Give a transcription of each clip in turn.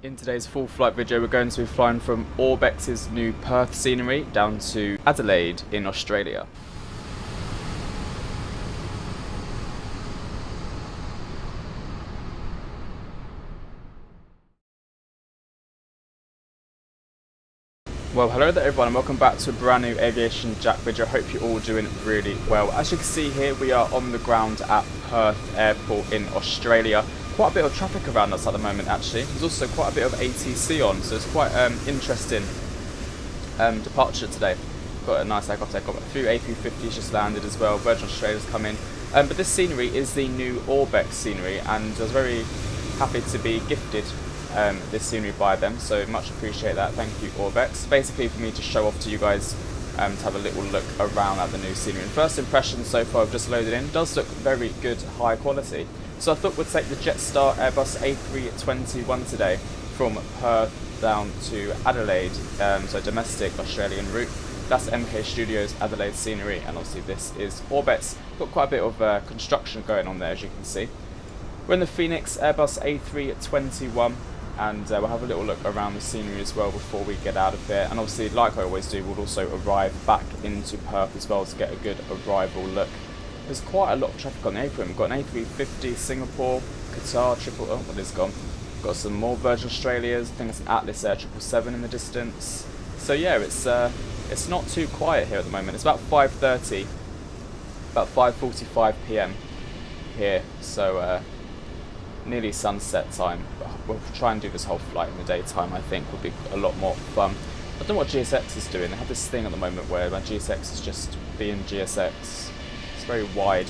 In today's full flight video, we're going to be flying from ORBX's new Perth scenery down to Adelaide in Australia. Well, hello there everyone and welcome back to a brand new AviationJack video. I hope you're all doing really well. As you can see here, we are on the ground at Perth Airport in Australia. Quite a bit of traffic around us at the moment actually. There's also quite a bit of ATC on, so it's quite interesting departure today. Got a nice aircraft takeoff. A few A350s just landed as well. Virgin Australia's come in. But this scenery is the new ORBX scenery, and I was very happy to be gifted this scenery by them, so much appreciate that. Thank you, ORBX. Basically for me to show off to you guys to have a little look around at the new scenery. And first impressions so far I've just loaded in, does look very good, high quality. So I thought we'd take the JETSTAR Airbus A321 today from Perth down to Adelaide, so domestic Australian route. That's MK Studios Adelaide scenery, and obviously this is ORBX. Got quite a bit of construction going on there, as you can see. We're in the FENIX Airbus A321, and we'll have a little look around the scenery as well before we get out of here. And obviously, like I always do, we'll also arrive back into Perth as well to get a good arrival look. There's quite a lot of traffic on the apron. We've got an A350, Singapore, Qatar, what is gone? Got some more Virgin Australias. I think it's an Atlas Air 777 in the distance. So yeah, it's not too quiet here at the moment. It's about 5:30, about 5:45 PM here. So nearly sunset time. We'll try and do this whole flight in the daytime. I think will be a lot more fun. I don't know what GSX is doing. They have this thing at the moment where my GSX is just being GSX. It's very wide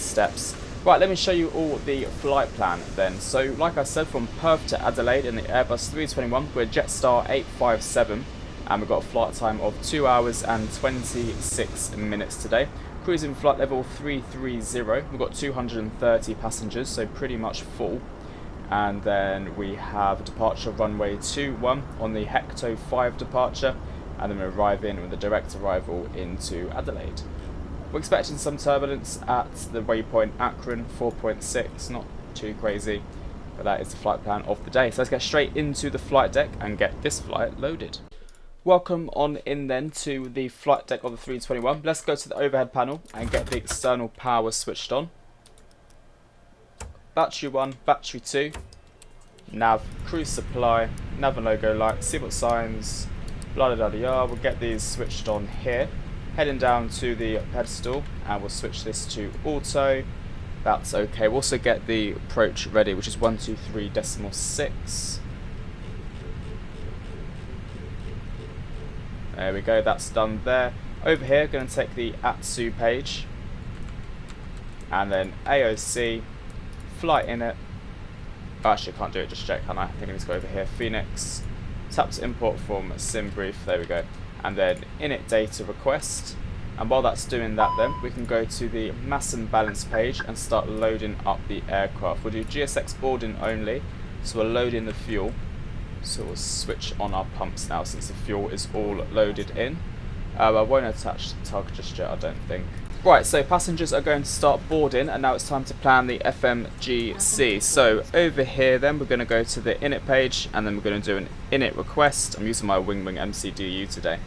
steps. Right, let me show you all the flight plan then. So, like I said, from Perth to Adelaide in the Airbus 321, we're JETSTAR 857, and we've got a flight time of 2 hours and 26 minutes today. Cruising flight level 330. We've got 230 passengers, so pretty much full. And then we have departure runway 21 on the Hecto 5 departure, and then we arrive in with a direct arrival into Adelaide. We're expecting some turbulence at the waypoint Akron 4.6, not too crazy, but that is the flight plan of the day. So let's get straight into the flight deck and get this flight loaded. Welcome on in then to the flight deck of the 321. Let's go to the overhead panel and get the external power switched on. Battery 1, battery 2, nav, cruise supply, nav and logo light, seatbelt signs, blah blah blah blah. We'll get these switched on here. Heading down to the pedestal and we'll switch this to auto. That's okay. We'll also get the approach ready, which is 123.6. There we go, that's done there. Over here, going to take the ATSU page, and then AOC, flight in it. Oh, actually, I can't do it just yet, can I? I think I need to go over here. Phoenix, tap to import from SimBrief, there we go. And then init data request. And while that's doing that, then we can go to the mass and balance page and start loading up the aircraft. We'll do GSX boarding only, so we'll load in the fuel. So we'll switch on our pumps now since the fuel is all loaded in. I won't attach the tug just yet, I don't think. Right, so passengers are going to start boarding, and now it's time to plan the FMGC. So over here then we're going to go to the init page, and then we're going to do an init request. I'm using my Wing MCDU today.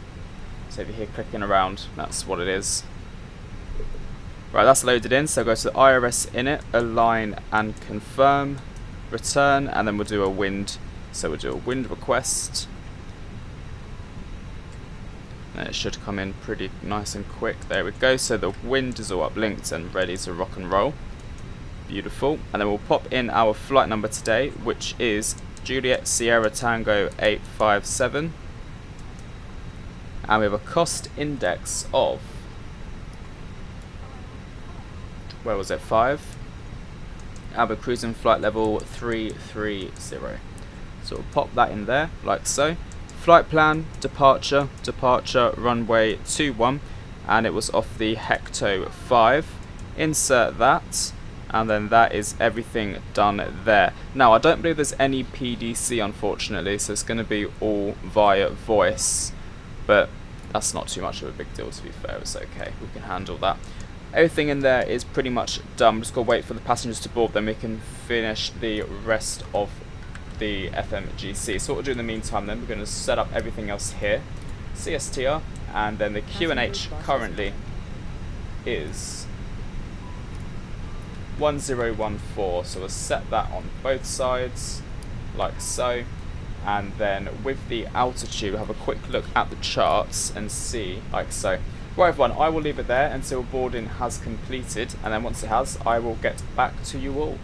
So over here clicking around, that's what it is. Right, that's loaded in, so go to the IRS init, align and confirm, return, and then we'll do a wind. So we'll do a wind request, and it should come in pretty nice and quick. There we go. So the wind is all uplinked and ready to rock and roll. Beautiful. And then we'll pop in our flight number today, which is Juliet Sierra Tango 857, and we have a cost index of, where was it, 5, and we're cruising flight level 330. So we'll pop that in there, like so. Flight plan, departure, runway 21, and it was off the Hecto 5. Insert that, and then that is everything done there. Now, I don't believe there's any PDC, unfortunately, so it's going to be all via voice, but that's not too much of a big deal, to be fair. It's okay, we can handle that. Everything in there is pretty much done. We're just going to wait for the passengers to board, then we can finish the rest of the FMGC. So what we'll do in the meantime then, we're going to set up everything else here. CSTR, and then the QNH currently is 1014, so we'll set that on both sides like so, and then with the altitude we'll have a quick look at the charts and see like so. Right everyone, I will leave it there until boarding has completed, and then once it has I will get back to you all.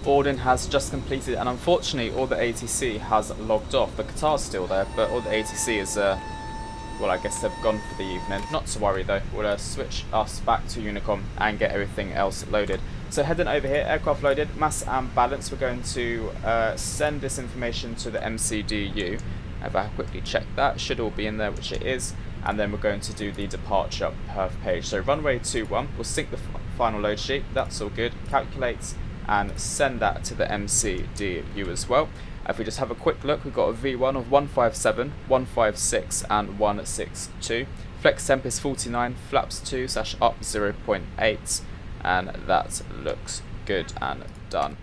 Boarding has just completed, and unfortunately all the ATC has logged off. The guitar's still there, but all the ATC is, well, I guess they've gone for the evening. Not to worry though, we'll switch us back to Unicom and get everything else loaded. So heading over here, aircraft loaded, mass and balance. We're going to send this information to the MCDU. If I quickly check that, should all be in there, which it is. And then we're going to do the departure Perth page. So runway 21, we'll sync the final load sheet, that's all good. Calculate and send that to the MCDU as well. If we just have a quick look, we've got a V1 of 157, 156 and 162. Flex temp is 49, flaps 2 / up 0.8, and that looks good and done.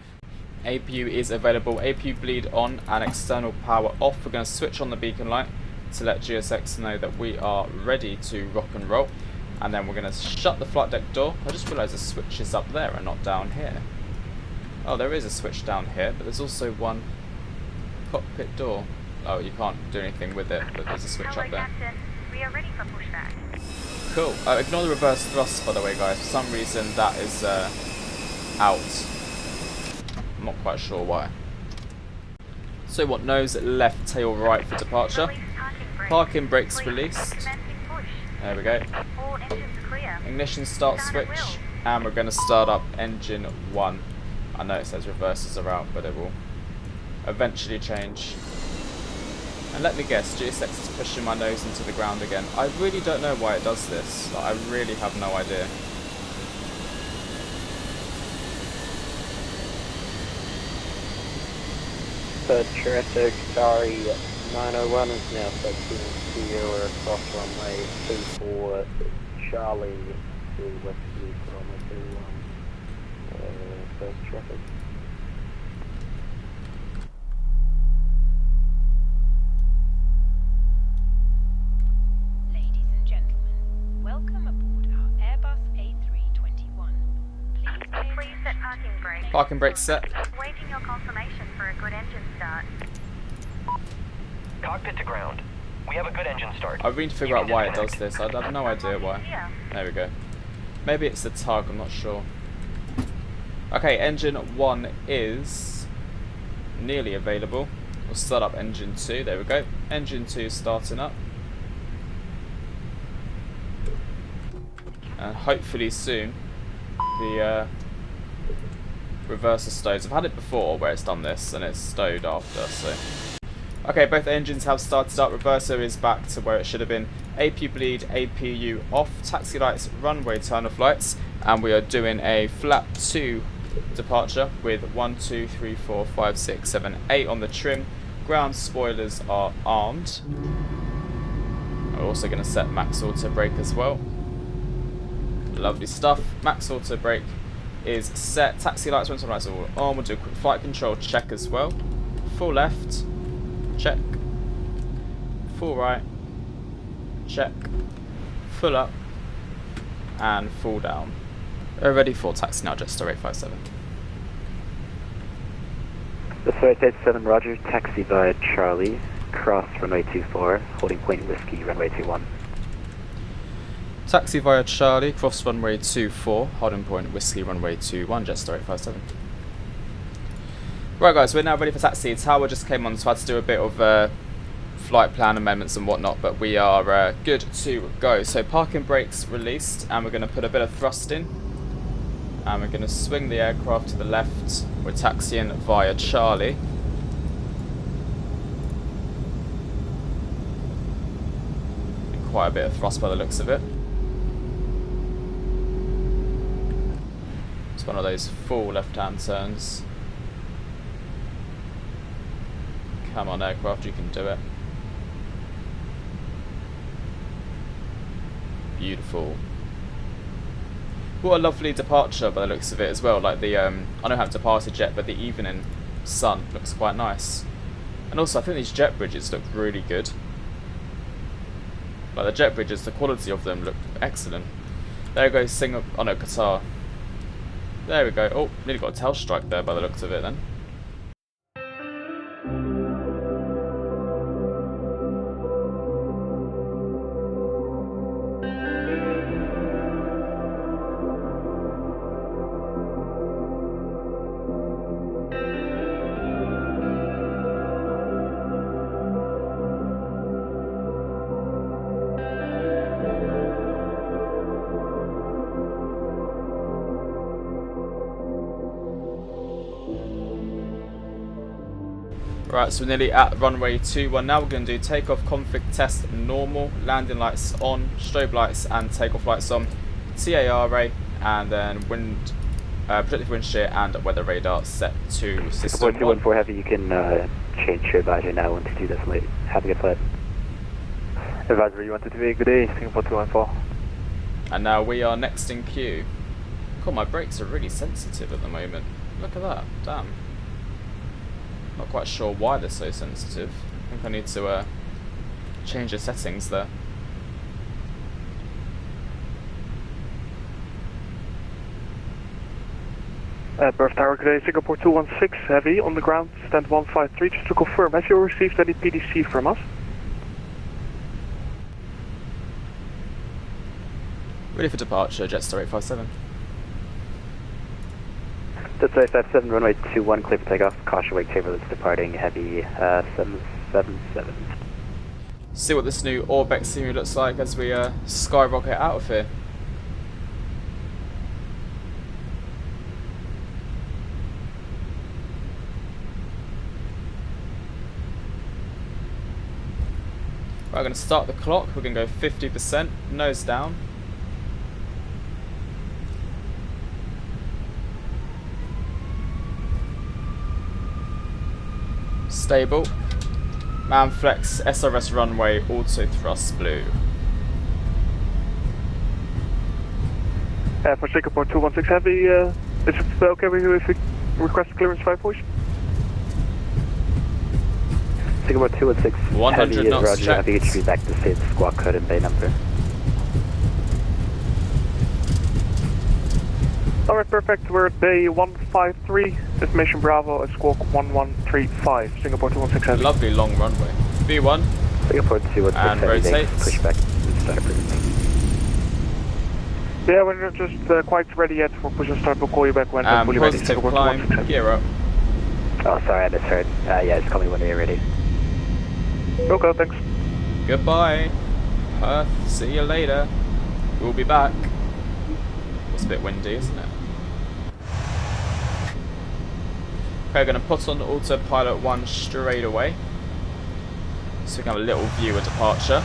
APU is available, APU bleed on and external power off. We're going to switch on the beacon light to let GSX know that we are ready to rock and roll. And then we're going to shut the flight deck door. I just realised the switch is up there and not down here. Oh, there is a switch down here, but there's also one cockpit door. Oh, you can't do anything with it, but there's a switch up there. Captain. We are ready for pushback. Cool. Ignore the reverse thrust, by the way, guys. For some reason, that is out. I'm not quite sure why. So what, nose left, tail right for departure. Parking brakes released. There we go. All engines clear. Ignition start switch, and we're going to start up engine 1. I know it says reverses are out, but it will eventually change. And let me guess, GSX is pushing my nose into the ground again. I really don't know why it does this. Like, I really have no idea. Traffic, sorry, 901 is now substituting Sierra across runway 24, Charlie to Westview runway 21, first traffic. Ladies and gentlemen, welcome aboard our Airbus A321. Please set parking brakes. Parking brakes set. Waiting your confirmation for a good engine start. Cockpit to ground. We have a good engine start. I really need to figure out why it does this. I have no idea why. There we go. Maybe it's the tug, I'm not sure. Okay, engine 1 is nearly available. We'll start up engine 2. There we go. Engine 2 starting up. And hopefully soon the reverser stows. I've had it before where it's done this and it's stowed after, so. Okay, both engines have started up. Reverser is back to where it should have been. APU bleed, APU off, taxi lights, runway turn off lights, and we are doing a flap 2 departure with 1, 2, 3, 4, 5, 6, 7, 8 on the trim. Ground spoilers are armed. We're also going to set max auto brake as well. Lovely stuff. Max auto brake is set. Taxi lights, rental lights are all on. We'll do a quick flight control check as well. Full left, check. Full right, check. Full up, and full down. We're ready for taxi now, JETSTAR 857. This is 887, roger, taxi by Charlie, cross runway 24, holding point whiskey, runway 21. Taxi via Charlie, cross runway 24, holding point whiskey, runway 21, JETSTAR 857. Right guys, we're now ready for taxi. Tower just came on, so I had to do a bit of flight plan amendments and whatnot, but we are good to go. So parking brakes released, and we're going to put a bit of thrust in. And we're going to swing the aircraft to the left. We're taxiing via Charlie. Quite a bit of thrust by the looks of it. It's one of those full left-hand turns. Come on, aircraft, you can do it. Beautiful. What a lovely departure by the looks of it as well. Like the, I don't have departed yet, but the evening sun looks quite nice. And also, I think these jet bridges look really good. Like the jet bridges, the quality of them look excellent. There goes Singapore. Oh no, Qatar. There we go. Oh, nearly got a tail strike there by the looks of it then. Right, so we're nearly at runway 21 now. We're going to do takeoff config test normal, landing lights on, strobe lights and takeoff lights on, TARA, and then wind, projected wind shear and weather radar set to system 1. 214 Heavy, you can change your advisory now. 122, that's late. Have a good flight. Advisory 123, good day, Singapore 214. And now we are next in queue. God, my brakes are really sensitive at the moment. Look at that, damn. Not quite sure why they're so sensitive. I think I need to change the settings there. Perth Tower, good day, Singapore 216 Heavy, on the ground, stand 153, just to confirm, have you received any PDC from us? Ready for departure, JETSTAR 857. That's 857, runway 21, clear for takeoff, caution wake turbulence departing, heavy 777. See what this new ORBX scenery looks like as we skyrocket out of here. Right, we're going to start the clock, we're going to go 50%, nose down. Stable. Manflex SRS runway auto thrust blue. For Singapore 216 Heavy, is it okay with you if we request clearance 5 voice? Singapore 216 100 Heavy, knots roger, checked. AviationJack back to state squawk code and bay number. Alright, perfect, we're at bay 153, destination Bravo at squawk 1135, Singapore 216 Heavy. Lovely long runway. V1. Singapore 216 And Heavy, rotates. push back and start approving. Yeah, we're not just quite ready yet for push and start, we'll call you back when fully ready. Positive Singapore climb, 216 Heavy. gear up. Oh, sorry, I misheard. Yeah, just call me when you're ready. Okay, thanks. Goodbye. Perth, see you later. We'll be back. It's a bit windy, isn't it? Okay, we're going to put on autopilot 1 straight away, so we can have a little view of departure.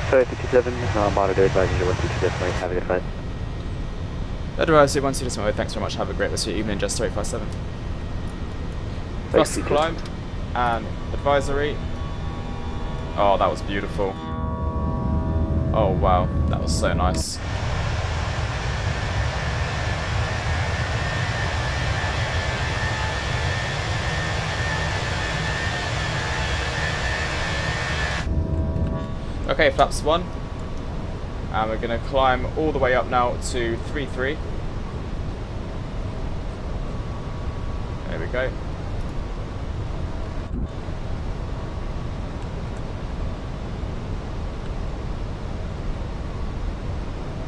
57, monitor advisory 122.8, have a good flight. Advisory 122.8, thanks very much, have a great rest of your evening, JETSTAR 857. Thrust climb and advisory. Oh, that was beautiful. Oh wow, that was so nice. Okay, flaps 1, and we're going to climb all the way up now to 3-3. There we go.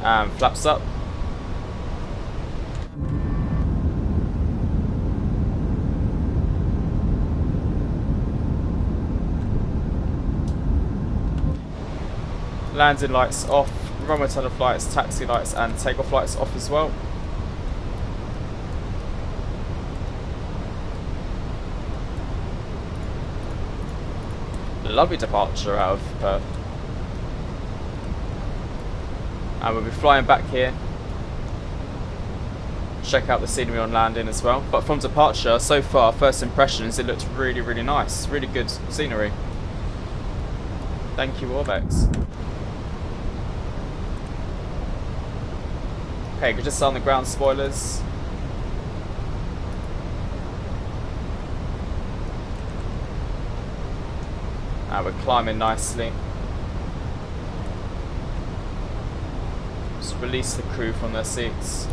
And flaps up. Landing lights off, runway tunnel flights, taxi lights and takeoff lights off as well. Lovely departure out of Perth. And we'll be flying back here. Check out the scenery on landing as well. But from departure, so far, first impressions, it looks really, really nice. Really good scenery. Thank you, ORBX. Okay, we just on the ground spoilers. And we're climbing nicely. Just release the crew from their seats.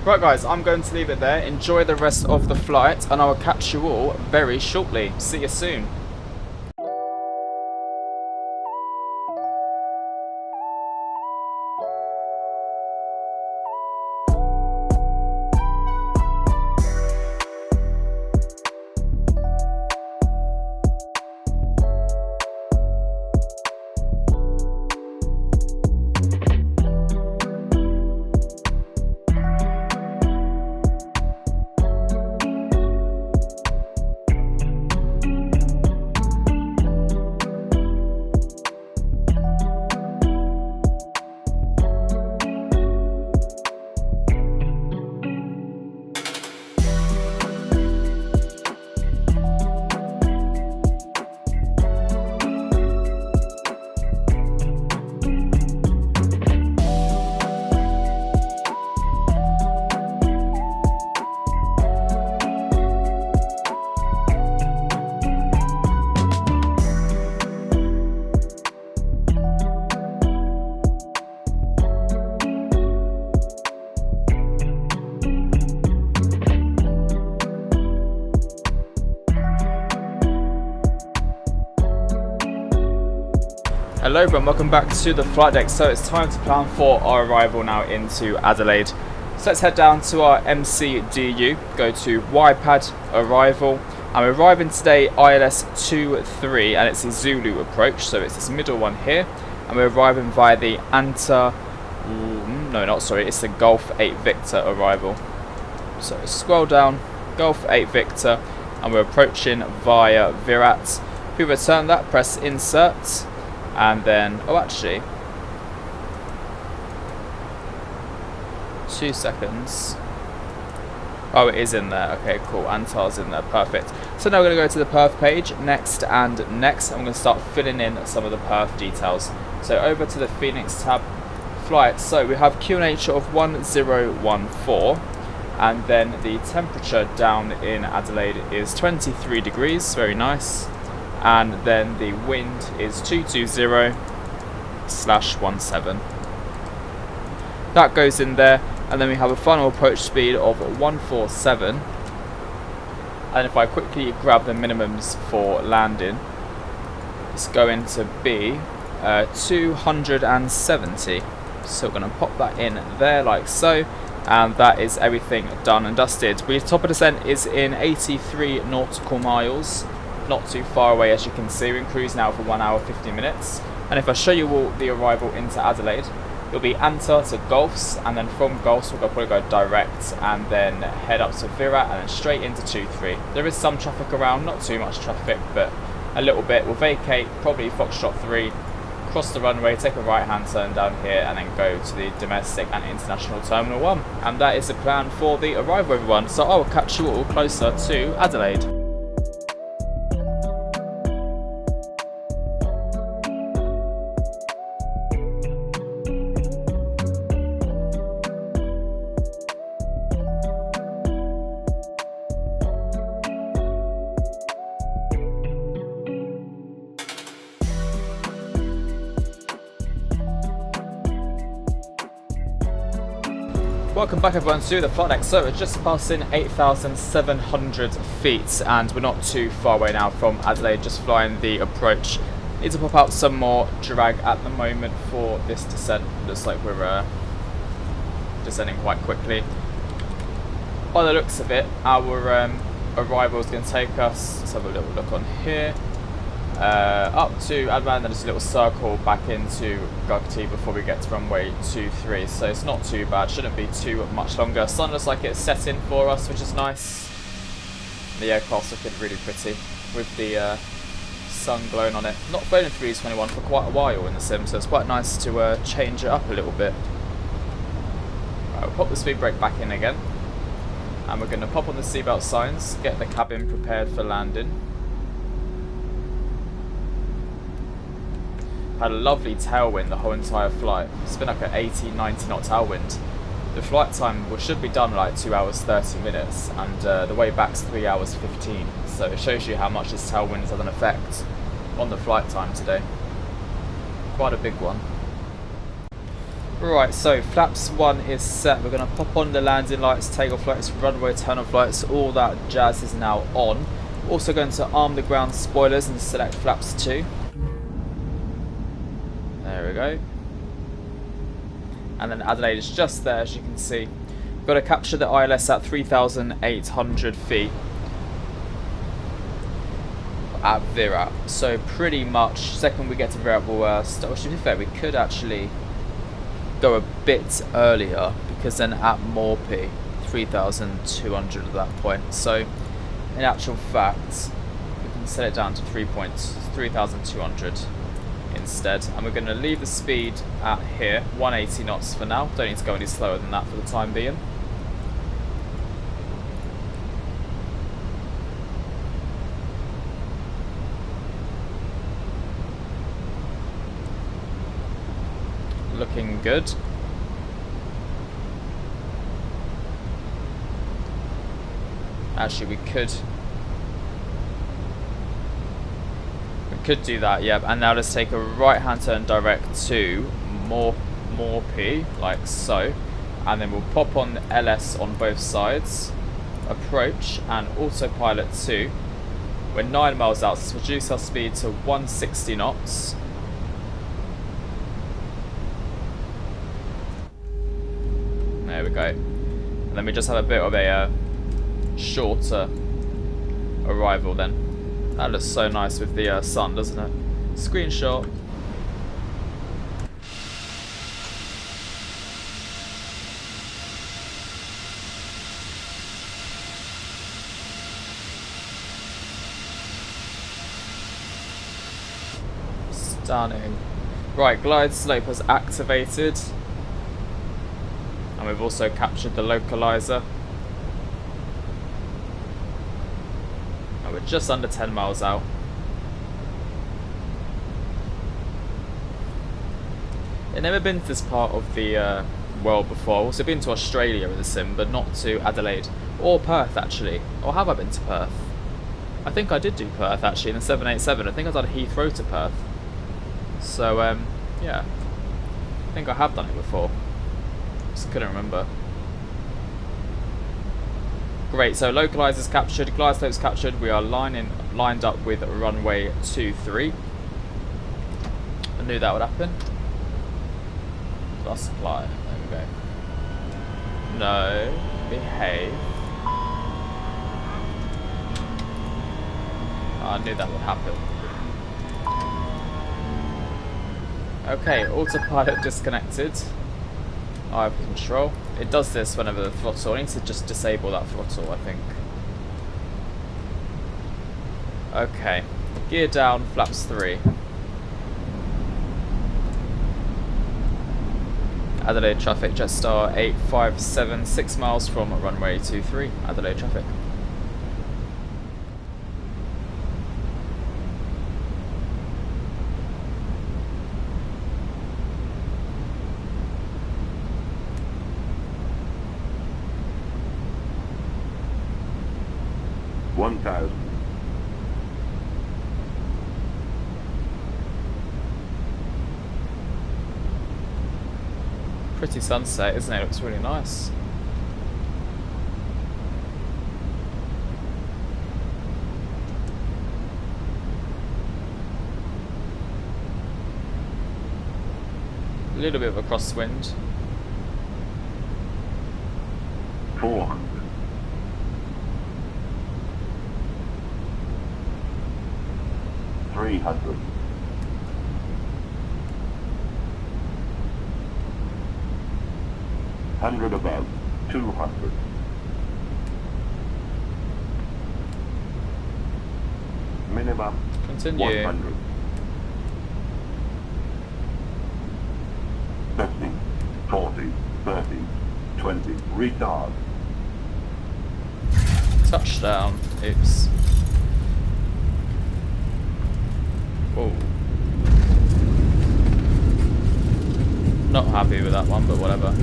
Right guys, I'm going to leave it there. Enjoy the rest of the flight and I will catch you all very shortly. See you soon. Hello everyone, welcome back to the flight deck. So it's time to plan for our arrival now into Adelaide. So let's head down to our MCDU, go to YPAD arrival, and we're arriving today ILS 23 and it's a Zulu approach, so it's this middle one here, and we're arriving via the it's the Golf 8 Victor arrival. So scroll down, Golf 8 Victor, and we're approaching via Virat. If we return that, press insert. And then, oh actually, 2 seconds. Oh, it is in there. Okay, cool. Antar's in there. Perfect. So now we're going to go to the Perth page, next and next. I'm going to start filling in some of the Perth details. So over to the Phoenix tab, flight. So we have QNH of 1014, and then the temperature down in Adelaide is 23 degrees. Very nice. And then the wind is 220/17. That goes in there, and then we have a final approach speed of 147, And if I quickly grab the minimums for landing, it's going to be 270. So we're going to pop that in there like so, and that is everything done and dusted. The top of descent is in 83 nautical miles, not too far away as you can see. We're in cruise now for 1 hour 50 minutes. And if I show you all the arrival into Adelaide, it'll be Anta to Gulfs, and then from Gulfs we'll probably go direct and then head up to Virat and then straight into 2-3. There is some traffic around, not too much traffic, but a little bit. We'll vacate probably Foxtrot 3, cross the runway, take a right hand turn down here, and then go to the domestic and international Terminal 1. And that is the plan for the arrival, everyone. So I will catch you all closer to Adelaide. Welcome back everyone to the flight deck. So we're just passing 8,700 feet and we're not too far away now from Adelaide, just flying the approach. Need to pop out some more drag at the moment for this descent. Looks like we're descending quite quickly. By the looks of it, our arrival is going to take us, let's have a little look on here, up to Adelaide and then just a little circle back into Gugti before we get to runway 23. So it's not too bad, shouldn't be too much longer. Sun looks like it's setting for us, which is nice. The aircraft's looking really pretty with the sun glowing on it. Not flown in 321 for quite a while in the sim, so it's quite nice to change it up a little bit. Right, we'll pop the speed brake back in again, and we're going to pop on the seatbelt signs, get the cabin prepared for landing. Had a lovely tailwind the whole entire flight. It's been like an 80-90 knot tailwind. The flight time should be done in like 2 hours 30 minutes, and the way back's 3 hours 15. So it shows you how much this tailwind has had an effect on the flight time today. Quite a big one. Right, so flaps 1 is set. We're going to pop on the landing lights, takeoff lights, runway turn off lights, all that jazz is now on. Also going to arm the ground spoilers and select flaps 2. There we go. And then Adelaide is just there, as you can see. We've got to capture the ILS at 3,800 feet at Virat. So pretty much, second we get to Virat, we'll start. To be fair, we could actually go a bit earlier, because then at Morpee, 3,200 at that point. So in actual fact, we can set it down to 3,200. Instead, and we're going to leave the speed at here, 180 knots for now. Don't need to go any slower than that for the time being. Looking good. Actually, we could do that, yeah. And now let's take a right hand turn direct to Morpee, like so, and then we'll pop on the LS on both sides, approach and autopilot 2. We're 9 miles out, so let's reduce our speed to 160 knots. There we go. And then we just have a bit of a shorter arrival then. That looks so nice with the sun, doesn't it? Screenshot. Stunning. Right, glide slope has activated. And we've also captured the localizer. We're just under 10 miles out. I've never been to this part of the world before. I've also been to Australia with the sim, but not to Adelaide. Or Perth, actually. Or have I been to Perth? I think I did do Perth, actually, in the 787. I think I've done Heathrow to Perth. So, yeah. I think I have done it before. Just couldn't remember. Great, so localizers captured, glide slopes captured. We are lined up with runway 23. I knew that would happen. Plus supply. There we go. No, behave. I knew that would happen. Okay, autopilot disconnected. I have control. It does this whenever the throttle. I need to just disable that throttle, I think. Okay. Gear down, flaps 3. Adelaide traffic, JETSTAR 857, 6 miles from runway 23. Adelaide traffic. Pretty sunset, isn't it? It looks really nice. A little bit of a crosswind. 400. 300. 100 above, 200. Minimum, Continue. 100. 50, 40, 30, 20, retard. Touchdown. Oops. Whoa. Not happy with that one, but whatever.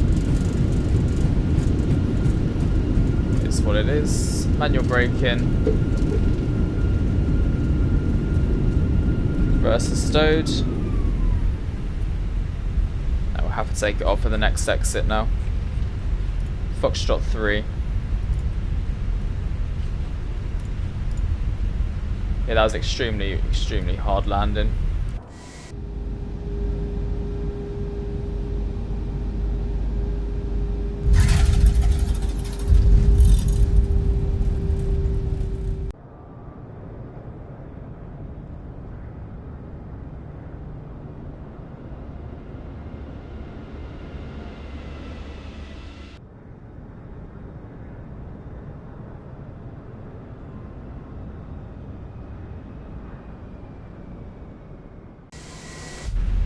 It's what it is. Manual braking. Reverse is stowed. Now we'll have to take it off for the next exit now. Foxtrot 3. Yeah, that was extremely hard landing.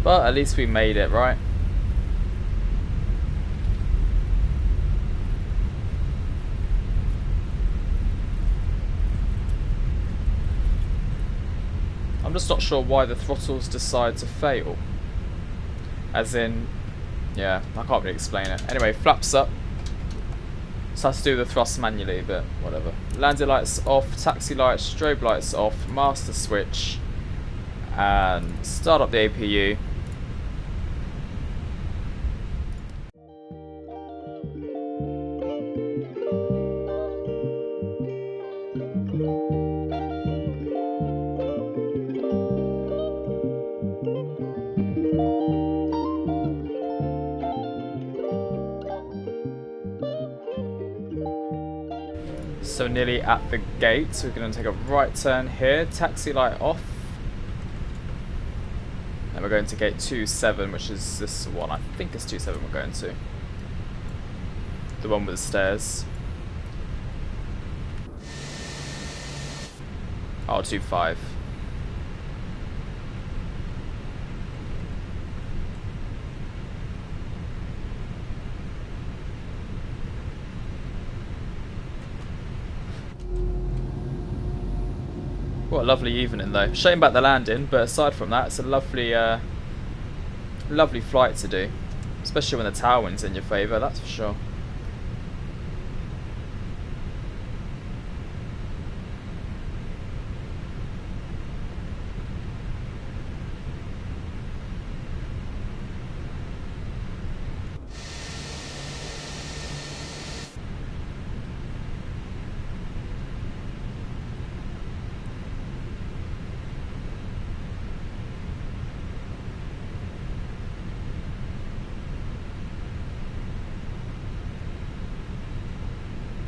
But at least we made it, right? I'm just not sure why the throttles decide to fail. As in, yeah, I can't really explain it. Anyway, flaps up. So I have to do the thrust manually, but whatever. Landing lights off, taxi lights, strobe lights off, master switch, and start up the APU. So nearly at the gate, so we're going to take a right turn here, taxi light off. And we're going to gate 27, which is this one. I think it's 27 we're going to. The one with the stairs. Oh, 25. What a lovely evening though. Shame about the landing, but aside from that, it's a lovely lovely flight to do. Especially when the tailwind's in your favour, that's for sure.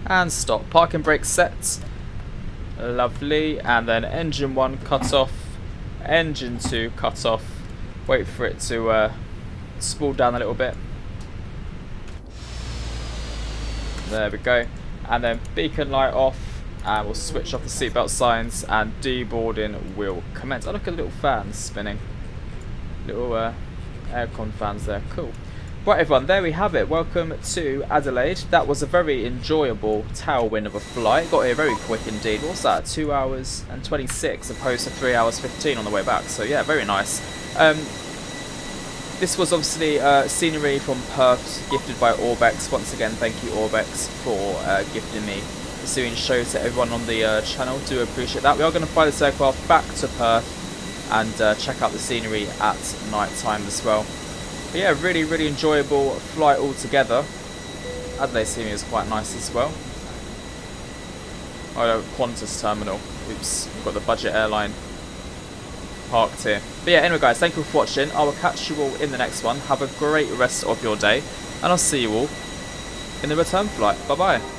And stop. Parking brake set. Lovely. And then engine 1 cut off. Engine 2 cut off. Wait for it to spool down a little bit. There we go. And then beacon light off. And we'll switch off the seatbelt signs. And deboarding will commence. Oh, look at the little fans spinning. Little aircon fans there. Cool. Right, everyone, there we have it. Welcome to Adelaide. That was a very enjoyable tailwind of a flight. Got here very quick indeed. What's that? 2 hours and 26 opposed to 3 hours 15 on the way back. So yeah, very nice. This was obviously scenery from Perth, gifted by ORBX. Once again, thank you ORBX for gifting me the series show to everyone on the channel. Do appreciate that. We are going to fly this aircraft back to Perth and check out the scenery at night time as well. But yeah, really, really enjoyable flight altogether. Adelaide scenery is quite nice as well. Oh, Qantas terminal. Oops, we've got the budget airline parked here. But yeah, anyway guys, thank you for watching. I will catch you all in the next one. Have a great rest of your day, and I'll see you all in the return flight. Bye bye.